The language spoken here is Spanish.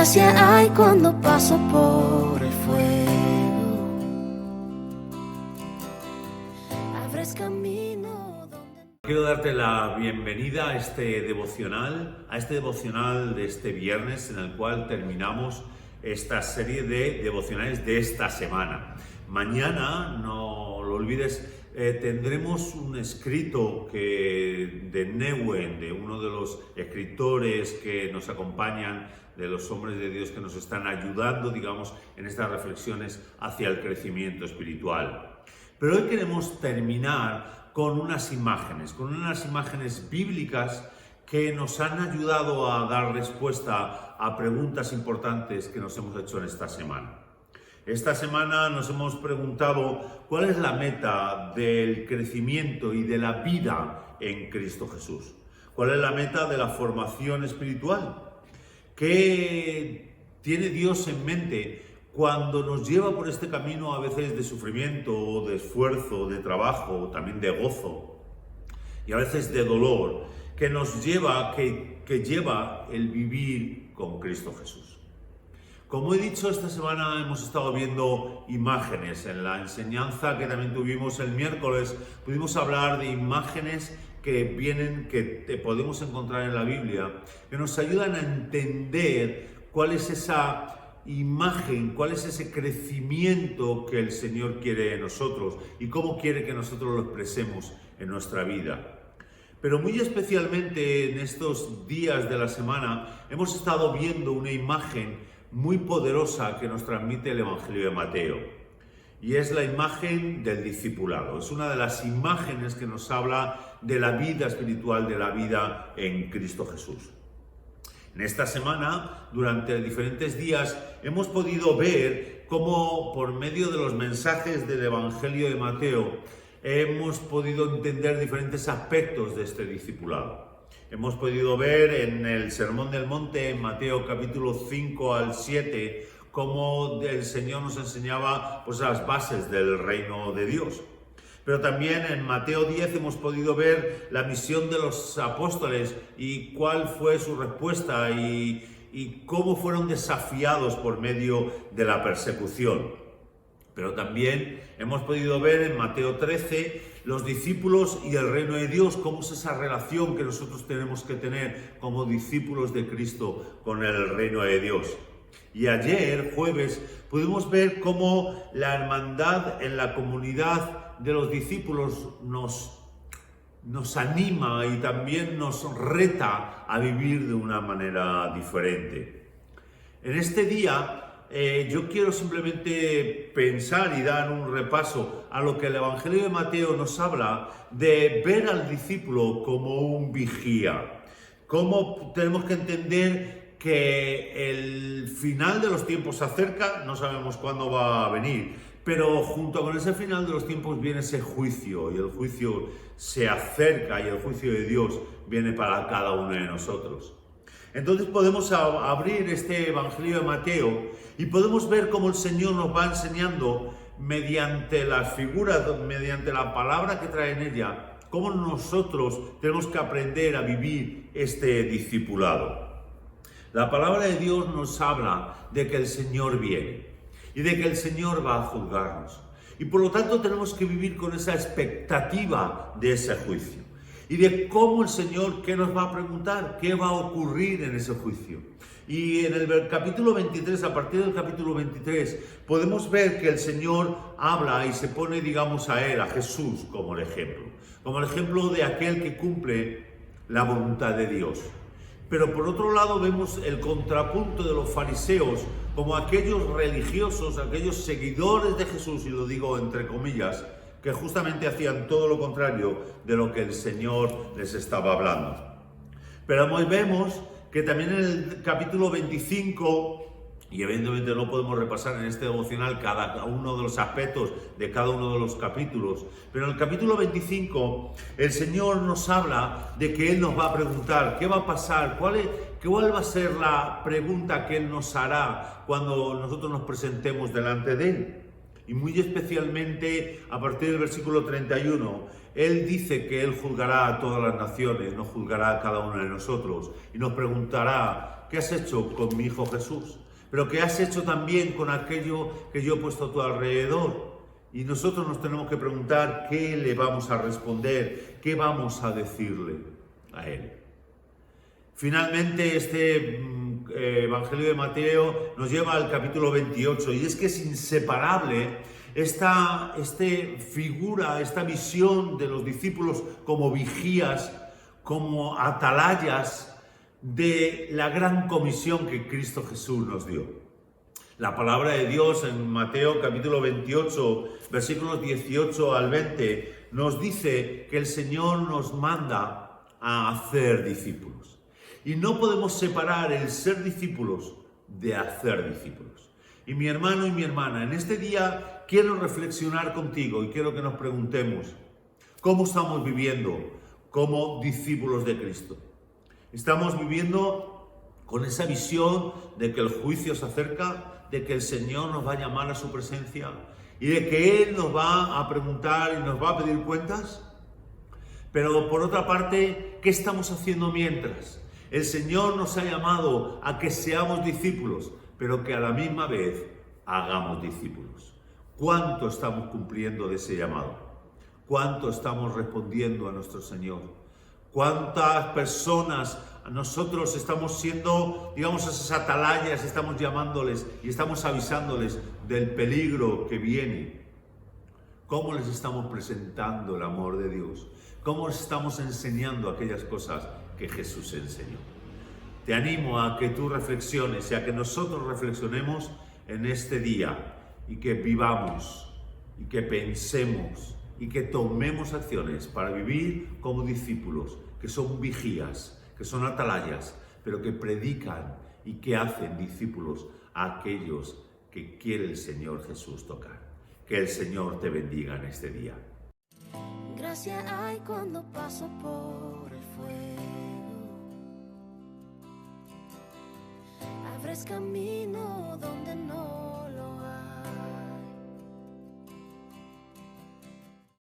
gracia hay cuando paso por el fuego. Abres camino donde... Quiero darte la bienvenida a este devocional de este viernes en el cual terminamos esta serie de devocionales de esta semana. Mañana, no lo olvides, tendremos un escrito de Neuen, de uno de los escritores que nos acompañan, de los hombres de Dios que nos están ayudando, digamos, en estas reflexiones hacia el crecimiento espiritual. Pero hoy queremos terminar con unas imágenes bíblicas que nos han ayudado a dar respuesta a preguntas importantes que nos hemos hecho en esta semana. Esta semana nos hemos preguntado cuál es la meta del crecimiento y de la vida en Cristo Jesús. ¿Cuál es la meta de la formación espiritual? ¿Qué tiene Dios en mente cuando nos lleva por este camino a veces de sufrimiento, de esfuerzo, de trabajo, también de gozo y a veces de dolor, que nos lleva, que lleva el vivir con Cristo Jesús? Como he dicho, esta semana hemos estado viendo imágenes. En la enseñanza que también tuvimos el miércoles, pudimos hablar de imágenes que podemos encontrar en la Biblia, que nos ayudan a entender cuál es esa imagen, cuál es ese crecimiento que el Señor quiere en nosotros y cómo quiere que nosotros lo expresemos en nuestra vida. Pero muy especialmente en estos días de la semana hemos estado viendo una imagen muy poderosa que nos transmite el Evangelio de Mateo. Y es la imagen del discipulado. Es una de las imágenes que nos habla de la vida espiritual, de la vida en Cristo Jesús. En esta semana, durante diferentes días, hemos podido ver cómo por medio de los mensajes del Evangelio de Mateo hemos podido entender diferentes aspectos de este discipulado. Hemos podido ver en el Sermón del Monte, en Mateo capítulo 5 al 7, cómo el Señor nos enseñaba las bases del reino de Dios. Pero también en Mateo 10 hemos podido ver la misión de los apóstoles y cuál fue su respuesta y cómo fueron desafiados por medio de la persecución. Pero también hemos podido ver en Mateo 13 los discípulos y el reino de Dios, cómo es esa relación que nosotros tenemos que tener como discípulos de Cristo con el reino de Dios. Y ayer, jueves, pudimos ver cómo la hermandad en la comunidad de los discípulos nos anima y también nos reta a vivir de una manera diferente. En este día, yo quiero simplemente pensar y dar un repaso a lo que el Evangelio de Mateo nos habla de ver al discípulo como un vigía. Cómo tenemos que entender que el final de los tiempos se acerca, no sabemos cuándo va a venir, pero junto con ese final de los tiempos viene ese juicio, y el juicio se acerca y el juicio de Dios viene para cada uno de nosotros. Entonces podemos abrir este Evangelio de Mateo y podemos ver cómo el Señor nos va enseñando mediante las figuras, mediante la palabra que trae en ella, cómo nosotros tenemos que aprender a vivir este discipulado. La palabra de Dios nos habla de que el Señor viene y de que el Señor va a juzgarnos. Y por lo tanto tenemos que vivir con esa expectativa de ese juicio. Y de cómo el Señor, ¿qué nos va a preguntar? ¿Qué va a ocurrir en ese juicio? Y en el capítulo 23, a partir del capítulo 23, podemos ver que el Señor habla y se pone, digamos, a Él, a Jesús, como el ejemplo de aquel que cumple la voluntad de Dios. Pero por otro lado vemos el contrapunto de los fariseos como aquellos religiosos, aquellos seguidores de Jesús, y lo digo entre comillas, que justamente hacían todo lo contrario de lo que el Señor les estaba hablando. Pero vemos que también en el capítulo 25, y evidentemente no podemos repasar en este devocional cada uno de los aspectos de cada uno de los capítulos, pero en el capítulo 25 el Señor nos habla de que Él nos va a preguntar qué va a pasar, cuál va a ser la pregunta que Él nos hará cuando nosotros nos presentemos delante de Él. Y muy especialmente a partir del versículo 31, Él dice que Él juzgará a todas las naciones, nos juzgará a cada uno de nosotros y nos preguntará, ¿qué has hecho con mi Hijo Jesús? Pero ¿qué has hecho también con aquello que yo he puesto a tu alrededor? Y nosotros nos tenemos que preguntar qué le vamos a responder, qué vamos a decirle a Él. Finalmente, este Evangelio de Mateo nos lleva al capítulo 28 y es que es inseparable esta figura, esta visión de los discípulos como vigías, como atalayas de la gran comisión que Cristo Jesús nos dio. La palabra de Dios en Mateo capítulo 28, versículos 18 al 20, nos dice que el Señor nos manda a hacer discípulos. Y no podemos separar el ser discípulos de hacer discípulos. Y mi hermano y mi hermana, en este día quiero reflexionar contigo y quiero que nos preguntemos, ¿cómo estamos viviendo como discípulos de Cristo? ¿Estamos viviendo con esa visión de que el juicio se acerca, de que el Señor nos va a llamar a su presencia y de que Él nos va a preguntar y nos va a pedir cuentas? Pero por otra parte, ¿qué estamos haciendo mientras? El Señor nos ha llamado a que seamos discípulos, pero que a la misma vez hagamos discípulos. ¿Cuánto estamos cumpliendo de ese llamado? ¿Cuánto estamos respondiendo a nuestro Señor? ¿Cuántas personas nosotros estamos siendo, digamos, esas atalayas, estamos llamándoles y estamos avisándoles del peligro que viene? ¿Cómo les estamos presentando el amor de Dios? ¿Cómo les estamos enseñando aquellas cosas que Jesús enseñó? Te animo a que tú reflexiones y a que nosotros reflexionemos en este día y que vivamos y que pensemos y que tomemos acciones para vivir como discípulos, que son vigías, que son atalayas, pero que predican y que hacen discípulos a aquellos que quiere el Señor Jesús tocar. Que el Señor te bendiga en este día. Gracia hay cuando paso por el fuego. Abres camino donde